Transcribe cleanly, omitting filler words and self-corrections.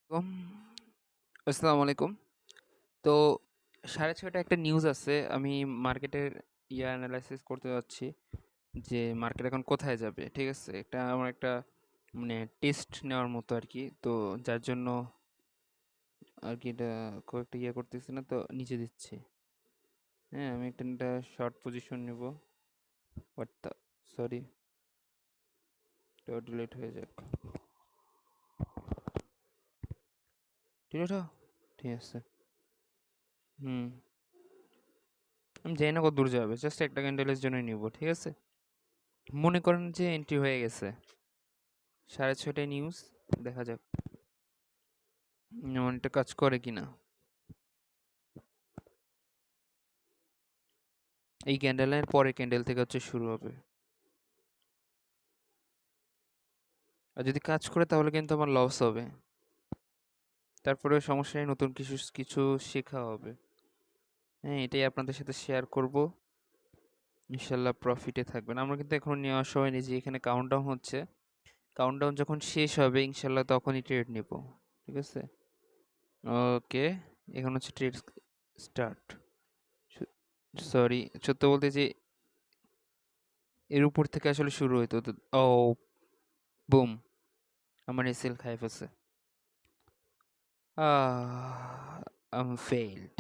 কম আসসালামু আলাইকুম। তো 6:30 একটা নিউজ আছে। আমি মার্কেটের অ্যানালাইসিস করতে যাচ্ছি যে মার্কেট এখন কোথায় যাবে। ঠিক আছে? এটা আমার একটা মানে টেস্ট নেওয়ার মতো আরকি। তো যার জন্য আরকি এটা খুব একটা করতেছি না তো নিচে দিচ্ছি। হ্যাঁ, আমি একটা শর্ট পজিশন নেব। বাট সরি, এটাও ডিলিট হয়ে যাক। ডিলিট হ? ঠিক আছে। হুম। আমি জানি না কত দূর যাবে। জাস্ট একটা ক্যান্ডেলের জন্যই নিব। ঠিক আছে? মনে করেন যে এন্ট্রি হয়ে গেছে। 6:30 নিউজ, দেখা যাক এটা কাজ করে কিনা। এই ক্যান্ডেলের পরে ক্যান্ডেল থেকে হচ্ছে শুরু হবে। আর যদি কাজ করে তাহলে কিন্তু আমার লস হবে। তারপরে সমস্যা নেই, নতুন কিছু কিছু শেখা হবে। হ্যাঁ, এটাই আপনাদের সাথে শেয়ার করব। ইনশাল্লাহ প্রফিটে থাকবেন। আমরা কিন্তু এখনো নেওয়ার সময় নেই, যে এখানে কাউন্টডাউন হচ্ছে। কাউন্টডাউন যখন শেষ হবে ইনশাল্লাহ তখনই ট্রেড নেব। ঠিক আছে? ওকে, এখন হচ্ছে ট্রেড স্টার্ট। সরি, সত্য বলতে যে এর উপর থেকে আসলে শুরু হইতো। ও বুম, আমার এসএল খাই ফেলছে। আম ফেইলড।